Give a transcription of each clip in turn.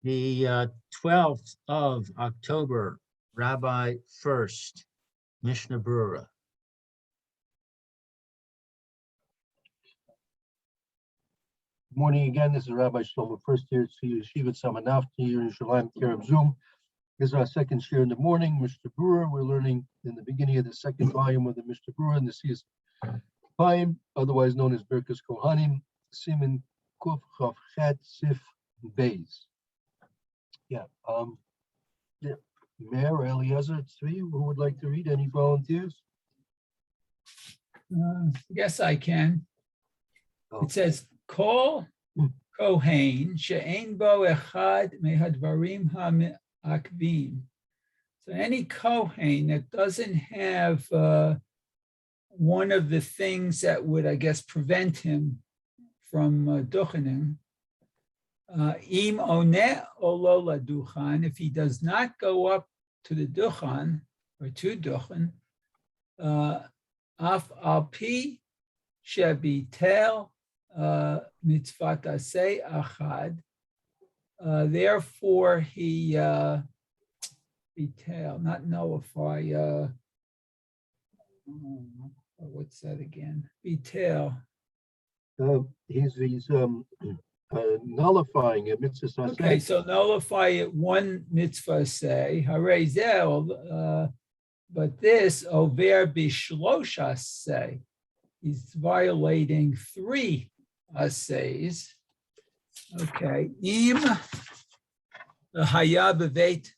The 12th of October, Rabbi Furst, Mishna Berura. Good morning again. This is Rabbi Shlomo Furst here at Yeshivat Samanafti here in Shalim Kerem Zoom. This is our second share in the morning, Mishna Berura. We're learning in the beginning of the second volume of the Mishna Berura in the Siyas Payim, otherwise known as Berkas Kohanim, Siman Kuf Chav Chet Sif Beis. Mayor Eliezer Tzvi, who would like to read? Any volunteers? Yes, I can. Oh. It says, Kol Kohen she'ein bo echad mehadvarim ha'akvim. So any Kohen that doesn't have one of the things that would, I guess, prevent him from duchening, im oneh olo laduchan, if he does not go up to the duchan or to duchen, af al pi shebitel mitzvat aseh achad. Therefore, he bitel, not nullify. What's that again? Bitel. He's nullifying a mitzvah. Okay, so nullify it one mitzvah say, harezel, but this over bishlosh say, he's violating 3 assays. Okay, im haya bevet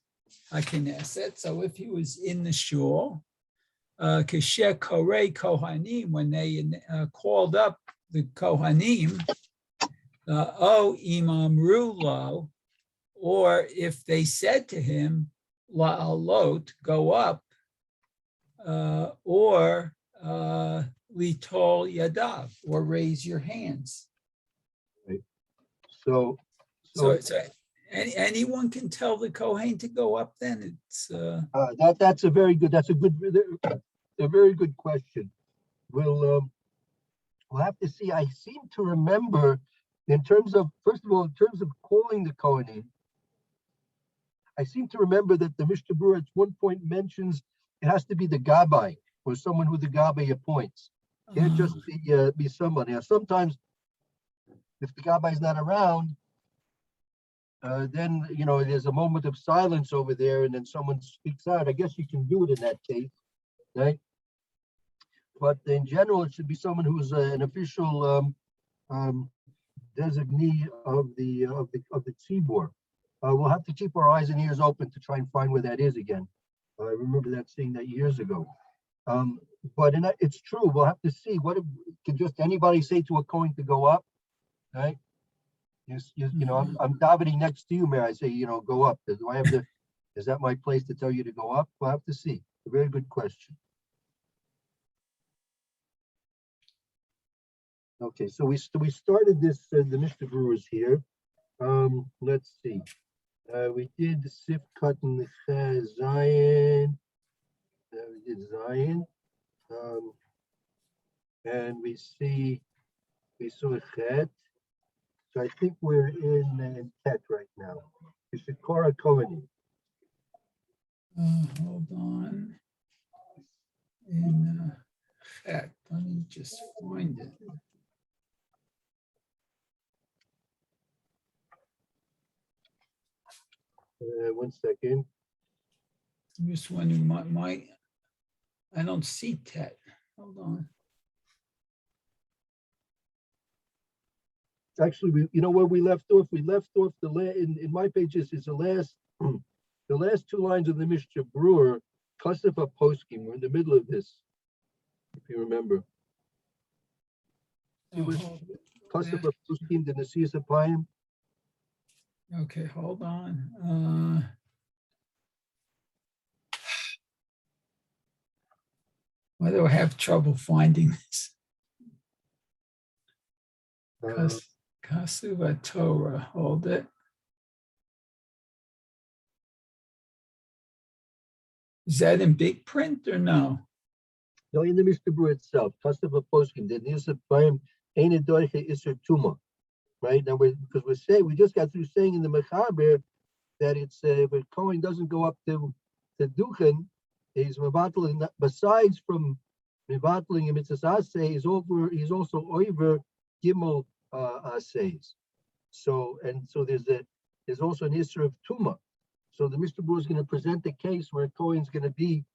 hakineset. So if he was in the shul, kasher korei kohanim, when they called up the kohanim, O imam rulo, or if they said to him, la'alot, go up, or litol yadav, or raise your hands. Right. So anyone can tell the Kohen to go up. Then it's that's a very good question. We'll have to see. I seem to remember, in terms of, first of all, in terms of calling the Kohanim, I seem to remember that the Mishna Berura at one point mentions it has to be the Gabbai, or someone who the Gabbai appoints. It can't just be somebody. Now, sometimes, if the Gabbai is not around, then, there's a moment of silence over there, and then someone speaks out. I guess you can do it in that case, right? But in general, it should be someone who is an official designee of the tzibur. We'll have to keep our eyes and ears open to try and find where that is again. I remember seeing that years ago. But it's true. We'll have to see. Can just anybody say to a Kohen to go up, right? I'm davening next to you, Mayor. I say, go up. Do I have to? Is that my place to tell you to go up? We'll have to see. A very good question. Okay, so we started this. The Mishna Berura is here. Let's see. We did the Sifkat and Zion. We did Zion. And we saw Chet. So I think we're in Tet right now. We should Korah Kohani. hold on. In Chet, let me just find it. One second. I'm just wondering, I don't see Tet. Hold on. Actually, where we left off. We left off in my pages is the last 2 lines of the Mishna Berura, Kasefa Poskim. We're in the middle of this, if you remember. It was Kasefa Poskim, the Nesiyas Apayim. Okay, hold on. Why do I have trouble finding this? Kasuva Torah, hold it. Is that in big print or no? No, in the Mishna Berura itself, Kasefa Poskim, the Nesiyas Apayim, Ein Edoiche Iser Tuma. Right now, because we just got through saying in the Mechaber that it's if a Kohen doesn't go up to Duchen, he's mevatling. Besides from mevatling a mitzvah asay, he's also over gimel asays. So there's also an issue of tuma. So the Mr. Brewer is going to present a case where Kohen's going to be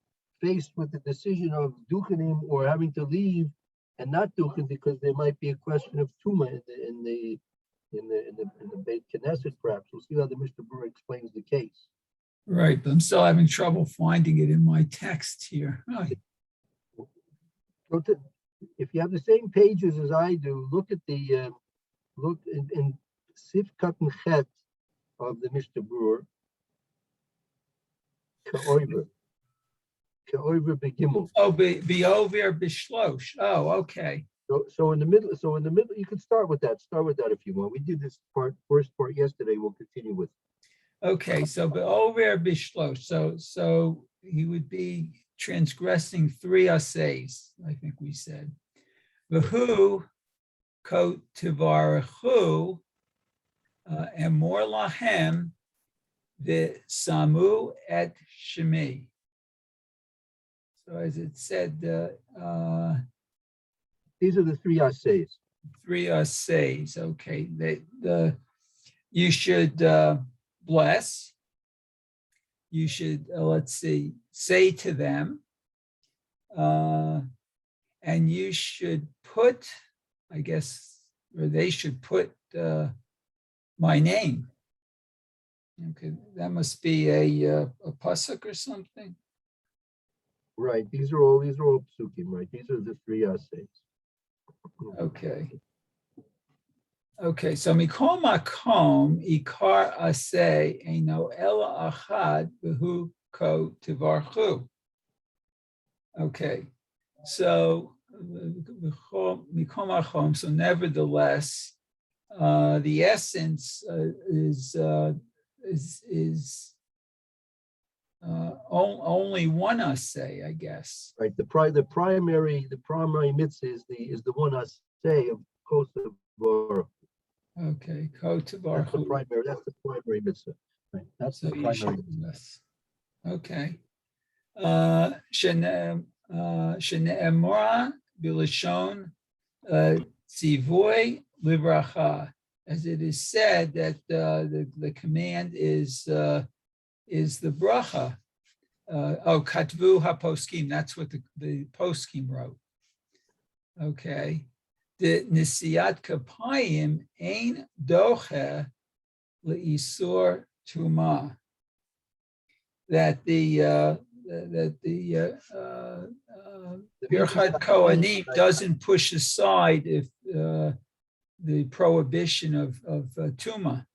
faced with the decision of duchenim or having to leave and not duchen because there might be a question of tuma in the Beit Knesset. Perhaps we'll see how the Mr. Brewer explains the case. Right, but I'm still having trouble finding it in my text here. Oh, If you have the same pages as I do, look at the look in Sif Katan Chet of the Mr. Brewer. Ke'oiver begimel. oh, be over bishlosh. Oh, okay. So in the middle, you could start with that. Start with that if you want. We did this first part yesterday. We'll continue with. Okay, so be over bishlosh. So he would be transgressing 3 assays, I think we said. V'hu ko tivarachu emor lahem v'samu et shemi. So as it said, These are the 3 assays. 3 assays. Okay, you should bless. You should say to them, and you should put, I guess, or they should put my name. Okay, that must be a pasuk or something. Right. These are all psukim. Right. These are the 3 assays. Okay. Okay, so mikol makom ikar asay eino ela achad v'hu ko tivarchu. Okay, so mikol makom. So nevertheless, the essence is only one assay, I guess. Right. The primary mitzvah is the one assay of kosav. Okay, ko tivarchu. That's the primary mitzvah. Right. That's So the you primary should mitzvah. bless. Okay. Shene'emora b'lashon tzivoy livracha, as it is said that the command is the bracha. Katvu haposkim. That's what the poskim wrote. Okay. The nisiat kapayim ein doche leisur tuma. That the Birchat Kohanim doesn't push aside if the prohibition of tuma.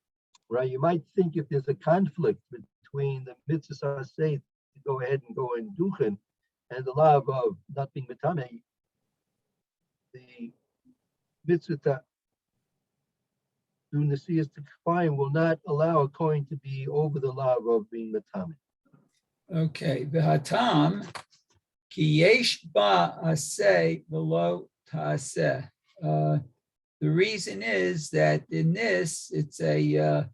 Right. You might think if there's a conflict between the mitzvah say to go ahead and go in duchen and the law of not being metame, the mitzvah doing the siyas to kafayim will not allow a coin to be over the law of being metame. Okay, v'hatam ki yesh ba aseh v'lo ta'aseh. The reason is that in this it's a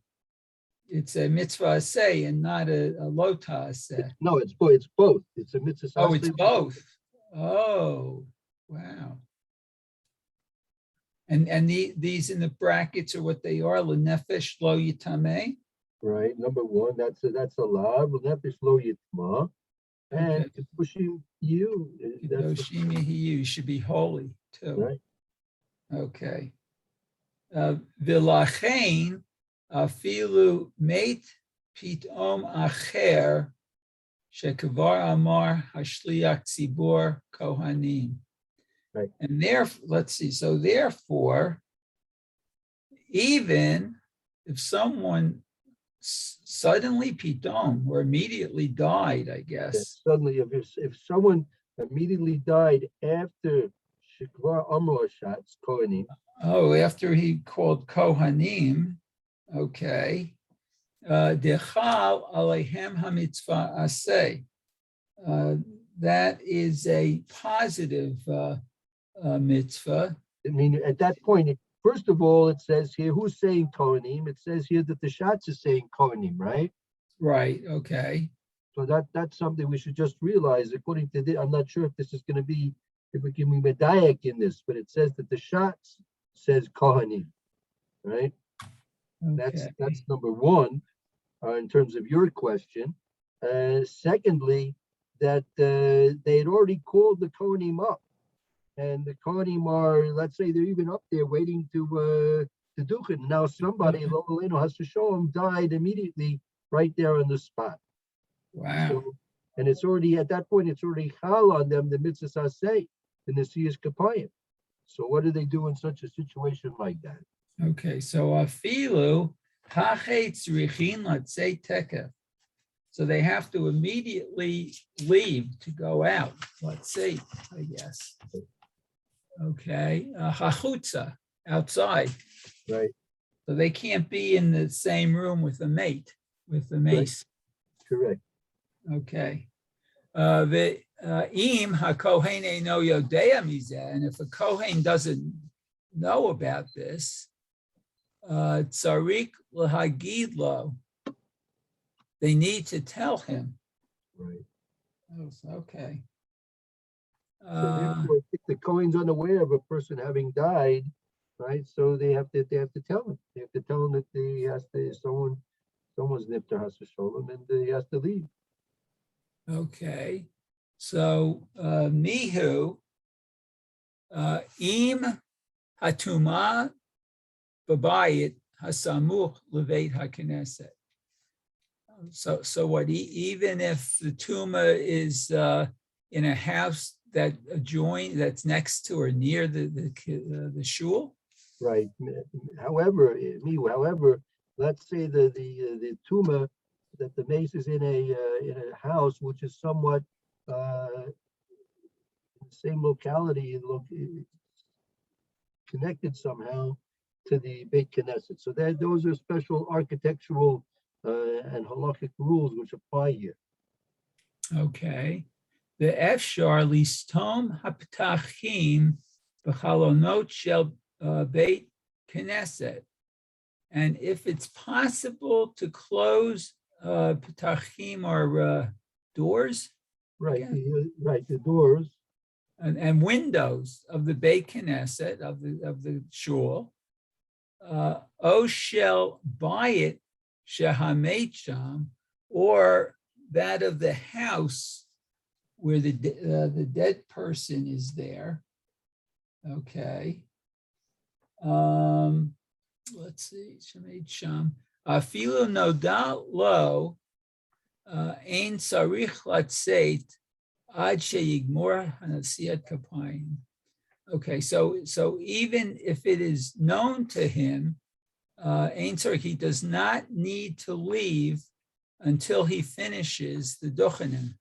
mitzvah aseh and not a lo ta'aseh. No, it's both. It's a mitzvah. Oh, it's both. Oh, wow. And these in the brackets are what they are, lenefesh lo yitameh. Right. Number 1, that's a law. Nefesh lo yitma, and Okay. pushing you. Kedoshim yehiyu, should be holy too. Right. Okay. V'lachein afilu meit pitom acher shekavar amar hashliach tzibor kohanim. Right. And therefore, let's see. So therefore, even if someone suddenly pitom or immediately died, I guess. Suddenly, if someone immediately died after shekvar amar shatz kohanim. Oh, after he called kohanim, okay. Dechal alehem hamitzvah aseh. That is a positive mitzvah. I mean, at that point, first of all, it says here, who's saying kohanim? It says here that the shatz is saying kohanim, right? Right, okay. So that's something we should just realize. According to this, I'm not sure if this is going to be, if we can be medayek in this, but it says that the shots says kohanim, right? That's Okay. number one, in terms of your question. Secondly, that they had already called the kohanim up, and the kohanim are, let's say, they're even up there waiting to do it. Now somebody, Loleno has to show them, died immediately right there on the spot. Wow. So, and it's already at that point, it's already chal on them, the mitzvah say, the Nesiyas Kapayim. So what do they do in such a situation like that? Okay, so afilu hachetz richin latzei tekef. So they have to immediately leave to go out. Let's see, I guess. Okay, hachutza, outside. Right. So they can't be in the same room with the mate, with the mace. Correct. Okay. The im hakohen eino yodea mizeh, and if a kohen doesn't know about this, tzarik lahagid lo, they need to tell him. Right. Oh, okay. So therefore, if the Kohen's unaware of a person having died, right? So they have to tell him. They have to tell him that he has to someone's nifter has to show him, and he has to leave. Okay. So mihu im hatuma babayit hasamuch leveit hakeneset. So what? Even if the tuma is in a house that that's next to or near the shul. Right. However, let's say the tuma that the mace is in a house which is somewhat the same locality, connected somehow to the Beit Knesset. So those are special architectural and halakhic rules which apply here. Okay. The efshar listom haptachim b'chalonot shel Beit Knesset. And if it's possible to close ptachim or doors, Right, yeah, the doors. And windows of the Beit Knesset, of the shul, o shel bayit shehamet sham, or that of the house where the dead person is there. Okay. Let's see. Shehamet sham. Afilu noda lo ein sarich latzeit ad sheyigmor hanasiyat kapayim. Okay, so even if it is known to him, ein sarich, he does not need to leave until he finishes the duchenim.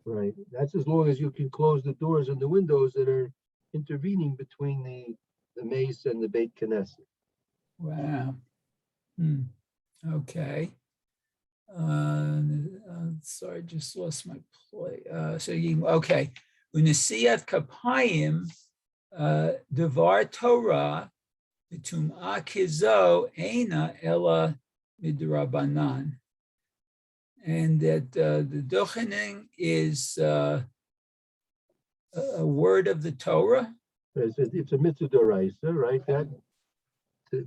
Right. That's as long as you can close the doors and the windows that are intervening between the mace and the Beit Knesset. Wow. Okay. Sorry, just lost my play. Okay. Unesiyat kapayim devar Torah v'tum'a kizo eina ela midrabanan. And that the duchening is a word of the Torah. It's a mitzvah d'oraisa, right? That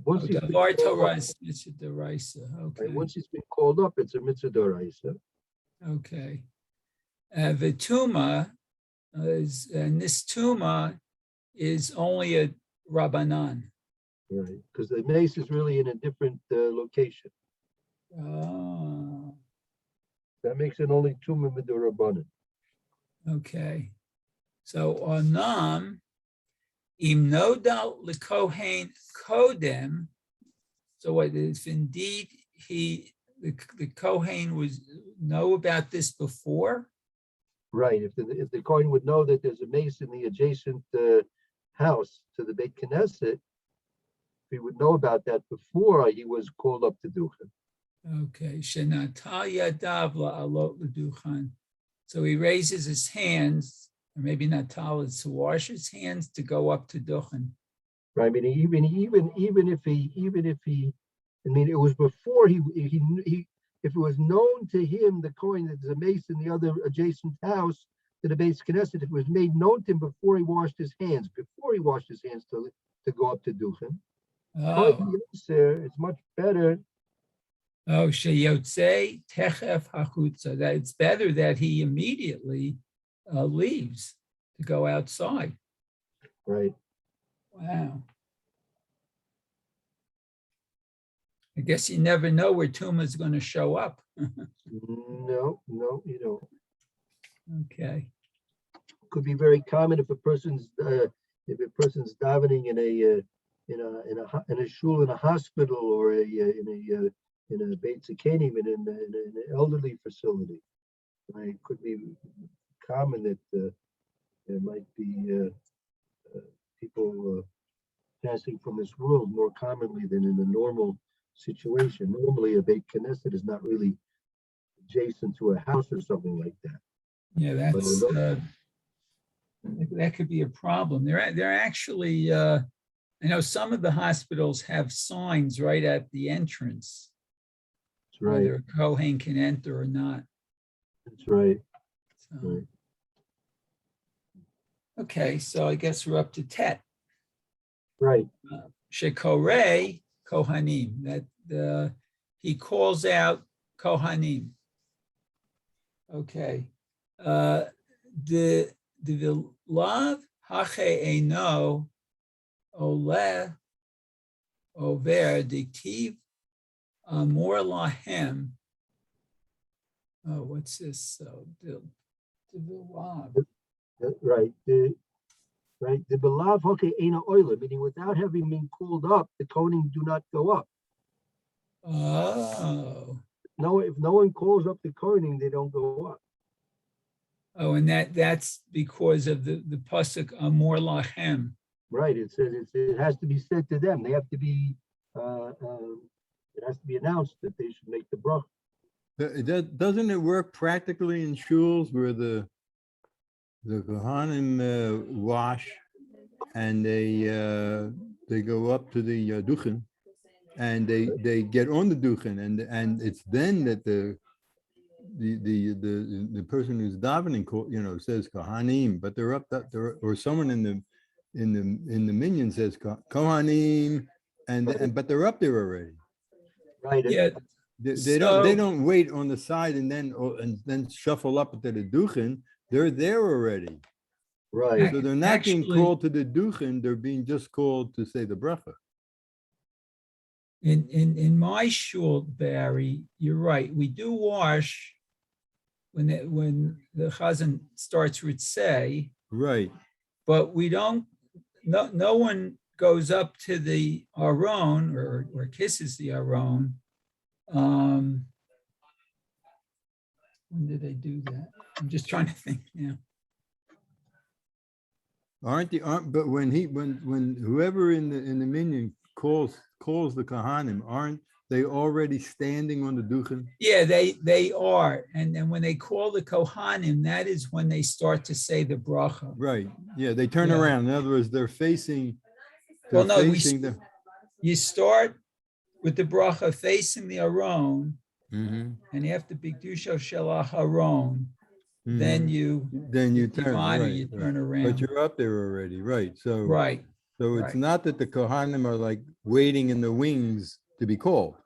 once he's been Davar called Torah up, is mitzvah d'oraisa. Okay. right, once he's been called up, it's a mitzvah d'oraisa. Okay. Vituma and this tuma is only a rabbanan. Right, because the mace is really in a different location. Oh, That makes it only two midrabanan. okay. So onam im nodal lekohen kodem. So what if indeed the kohen was know about this before? Right. If the Kohen would know that there's a mace in the adjacent house to the Beit Knesset, if he would know about that before he was called up to duchen. Okay. Shenatal yadav la'alot l'duchan. So he raises his hands, or maybe natal is to wash his hands to go up to duchen. Right. I mean, even if he, I mean, it was before he if it was known to him, the Kohen that is a mace in the other adjacent house to the base Knesset, if it was made known to him before he washed his hands, to go up to Duchen. Oh, It's much better. oh, sheyotze techef hachutza. That it's better that he immediately leaves to go outside. Right. Wow. I guess you never know where Tuma is going to show up. No, you don't. Okay. Could be very common if a person's davening in a shul in a hospital or in a Beit Zikanim in an elderly facility. It could be common that there might be people passing from this world more commonly than in a normal situation. Normally, a Beit Knesset is not really adjacent to a house or something like that. Yeah, that's that could be a problem. They're actually I know some of the hospitals have signs right at the entrance, That's right. whether a Kohen can enter or not. That's right. So, Right. okay, so I guess we're up to Tet. Right. Shekore Kohanim. That he calls out Kohanim. Okay. The Vilav Hache Eno Ole Over Dictive Amor Lahem. Oh, what's this? So the Vilav. Right. The belav hoke ena oila, meaning without having been called up, the kohanim do not go up. Oh. No, if no one calls up the kohanim, they don't go up. Oh, and that's because of the pasuk Amor Lachem. Right. It says it has to be said to them. They have to be. It has to be announced that they should make the bracha. Doesn't it work practically in shuls where the Kohanim wash and they go up to the duchen and they get on the duchen and it's then that the person who's davening says Kohanim, but they're up that there or someone in the minyan says Kohanim but they're up there already. Right. Yeah. They don't wait on the side and then shuffle up to the duchen. They're there already. Right. So they're not being called to the duchen, they're being just called to say the bracha. In my shul, Barry, you're right. We do wash when the chazan starts with say. Right. But we don't. No one goes up to the aron or kisses the aron. When did they do that? I'm just trying to think now. But when whoever in the minyan calls the Kohanim, aren't they already standing on the duchen? Yeah, they are. And then when they call the Kohanim, that is when they start to say the bracha. Right. Yeah, they turn around. In other words, they're facing. Well, no, you start with the bracha facing the aron, and after Bigdusha Shelach Aron, then you turn right, you turn around. But you're up there already, right? So right. So it's not that the Kohanim are like waiting in the wings to be called.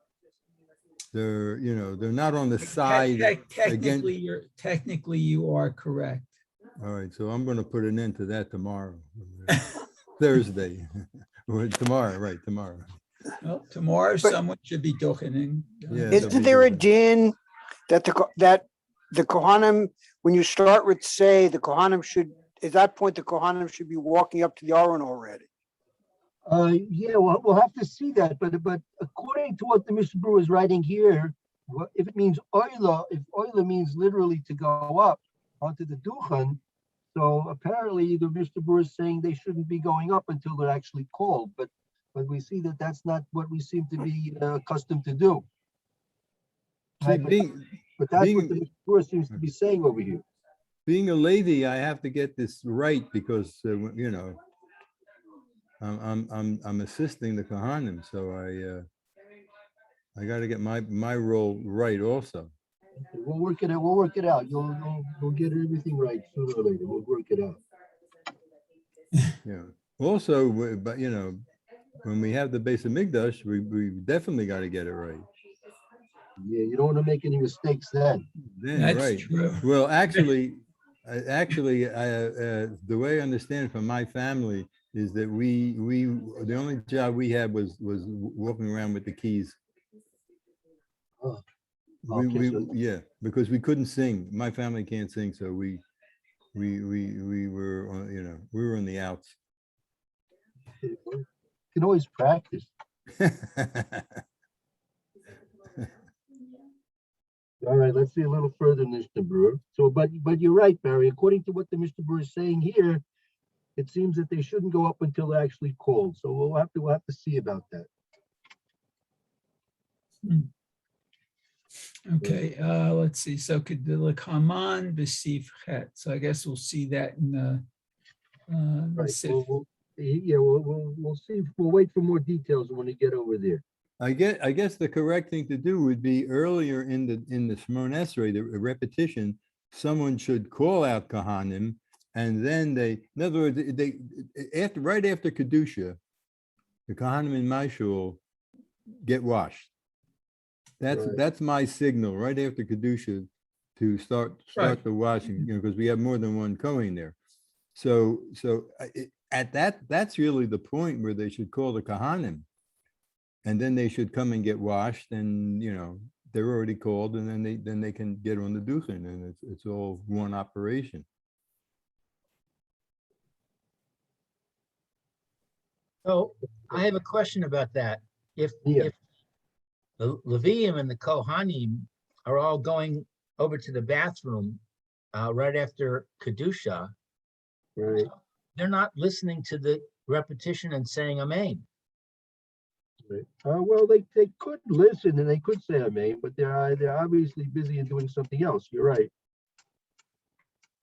They're not on the side. Technically, you are correct. All right, so I'm going to put an end to that tomorrow, Thursday, or tomorrow, right? Tomorrow. Well, tomorrow someone should be duchening. Yeah, isn't there a din that the Kohanim, when you start with say, the Kohanim should, at that point, the Kohanim should be walking up to the Aron already? Yeah, we'll have to see that. But according to what the Mishna Berura is writing here, if it means oila, if oila means literally to go up onto the duchen, so apparently the Mishna Berura is saying they shouldn't be going up until they're actually called. But we see that that's not what we seem to be accustomed to do. Right? But that's what the Mishna Berura seems to be saying over here. Being a lady, I have to get this right because I'm assisting the Kohanim, so I gotta get my role right also. We'll work it out. We'll work it out. You'll get everything right sooner or later. We'll work it out. Yeah. Also, but you know, when we have the base of Migdash, we definitely got to get it right. Yeah, you don't want to make any mistakes then. Then, That's right. true. Well, actually, the way I understand from my family is that we the only job we had was walking around with the keys. Oh, We so- yeah, because we couldn't sing. My family can't sing, so we were on, you know, we were on the outs. You can always practice. All right, let's see a little further in Mishna Berura. So, but you're right, Barry. According to what the Mishna Berura is saying here, it seems that they shouldn't go up until they're actually called. So we'll have to see about that. Okay, let's see. So could the Kaman Besif Het. So I guess we'll see that in the Right. Sif. We'll see. We'll wait for more details when we get over there. I guess the correct thing to do would be earlier in the Shemon Esrei, the repetition, someone should call out Kohanim, and then in other words, right after Kedusha, the Kohanim in my shul get washed. That's my signal right after Kedusha to start Right. the washing, you know, because we have more than one Kohen there. So at that's really the point where they should call the Kohanim. And then they should come and get washed, and you know they're already called, and then they can get on the duchen, and it's all one operation. So I have a question about that. If Yeah. the Levium and the Kohanim are all going over to the bathroom right after Kedusha, Right. they're not listening to the repetition and saying Amen. Right. Well, they could listen and they could say amen, but they're obviously busy and doing something else. You're right.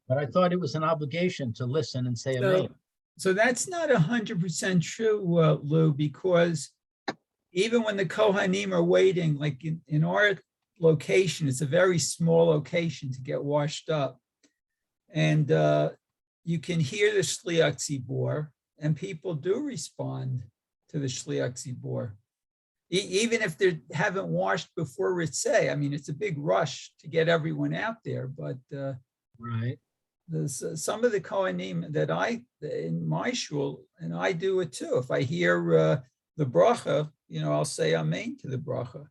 But I thought it was an obligation to listen and say Amen. So that's not 100% true, Lou, because even when the Kohanim are waiting, like in our location, it's a very small location to get washed up. And you can hear the Shliach Tzibor, and people do respond to the Shliach Tzibor. Even if they haven't washed before Ritzeh. I mean, it's a big rush to get everyone out there, but Right. there's some of the Kohanim that in my shul, and I do it too. If I hear the bracha, you know, I'll say Amen to the bracha.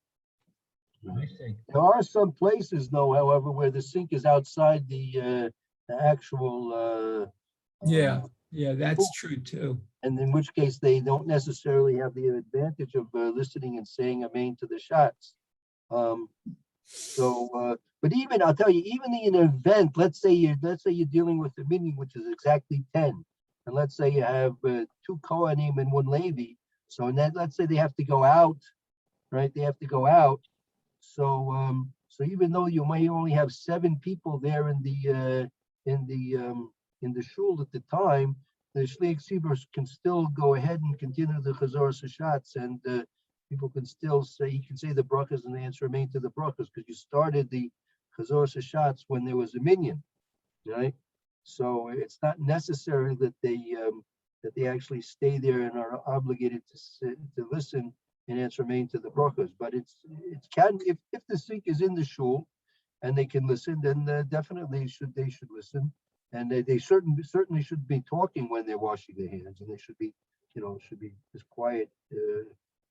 I see. There are some places, though, however, where the sink is outside the actual. Yeah, that's true too. And in which case they don't necessarily have the advantage of listening and saying amen to the shots. But even I'll tell you, even in an event, let's say you're dealing with a minyan, which is exactly 10, and let's say you have 2 Kohanim and 1 Levi. So in that, let's say they have to go out, right? They have to go out. So even though you may only have 7 people there in the shul at the time, the Shliach Tzibor can still go ahead and continue the Chazor Sashatz, and people can still say, you can say the brachas and the answer remain to the brachas, because you started the Chazor Sashatz when there was a minyan, right? So it's not necessary that they actually stay there and are obligated to listen and answer remain to the brachas. But it can, if the sink is in the shul and they can listen, then definitely they should listen. And they certainly should be talking when they're washing their hands, and they should be as quiet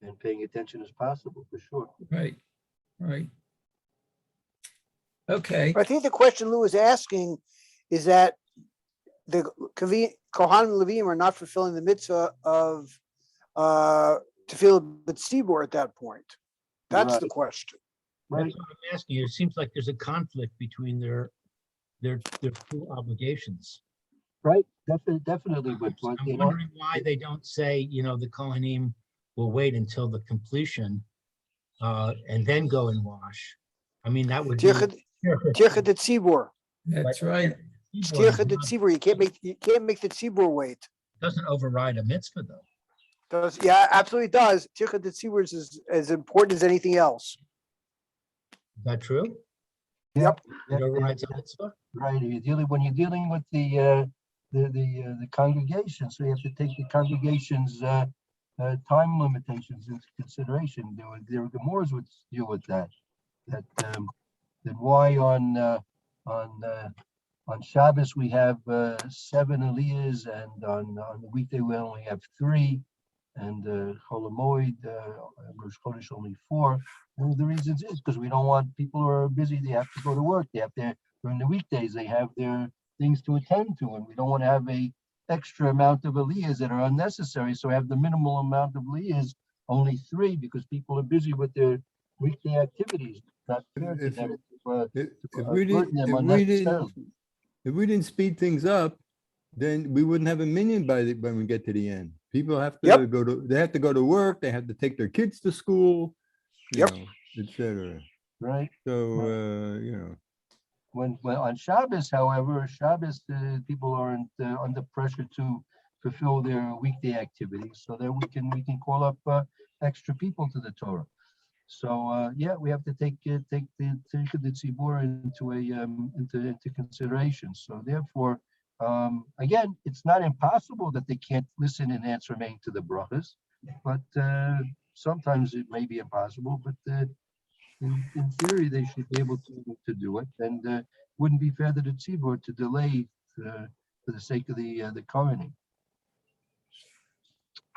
and paying attention as possible, for sure. Right. Okay. I think the question Lou is asking is that the Kohanim and Levim are not fulfilling the mitzvah of tefillah b'tzibor at that point. That's the Right. question. Right. That's what I'm asking you. It seems like there's a conflict between their two obligations. Right. Definitely. But I'm wondering why they don't say, you know, the Kohanim will wait until the completion and then go and wash. I mean, that would be. Tircha de tzibor. That's right. Tircha de tzibor. You can't make the tzibor wait. Doesn't override a mitzvah, though. Does, yeah, absolutely does. Tikkun Tzibur is as important as anything else. Is that true? Yep. It overrides a mitzvah? Right, when you're dealing with the congregation, so you have to take the congregation's time limitations into consideration. There are Gemores would deal with that. Then why on Shabbos we have 7 Aliyahs, and on the weekday we only have 3, and Chol Hamoed, Rosh Chodesh only 4. One of the reasons is because we don't want people who are busy, they have to go to work, they have their, during the weekdays, they have their things to attend to, and we don't want to have a extra amount of aliyahs that are unnecessary, so have the minimal amount of aliyahs, only 3, because people are busy with their weekday activities. Not fair to If- them If we burden them didn't, unnecessarily. if we didn't speed things up, then we wouldn't have a minyan when we get to the end. People have to Yep. they have to go to work, they have to take their kids to school, you Yep. know, et cetera. Right. So, you know, When on Shabbos, however, people aren't under pressure to fulfill their weekday activities, so that we can call up extra people to the Torah. So yeah, we have to take the tzibur into consideration. So therefore, again, it's not impossible that they can't listen and answer amen to the brachas, but sometimes it may be impossible. But in theory, they should be able to do it, and wouldn't be fair to the tzibur to delay for the sake of the coroning.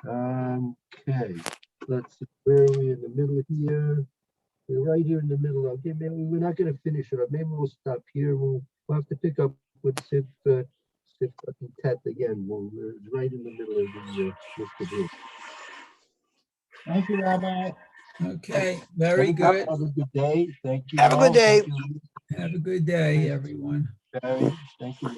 Okay, let's see, where are we in the middle here? We're right here in the middle. Okay, maybe we're not going to finish it up. Maybe we'll stop here. We'll have to pick up with Sif Tet again. We're right in the middle of the list of this. Thank you, Rabbi. Okay, very Everybody good. Have a good day. Thank you. Have a good all. day. Thank you, Have a good day, everyone. Barry. Thank you.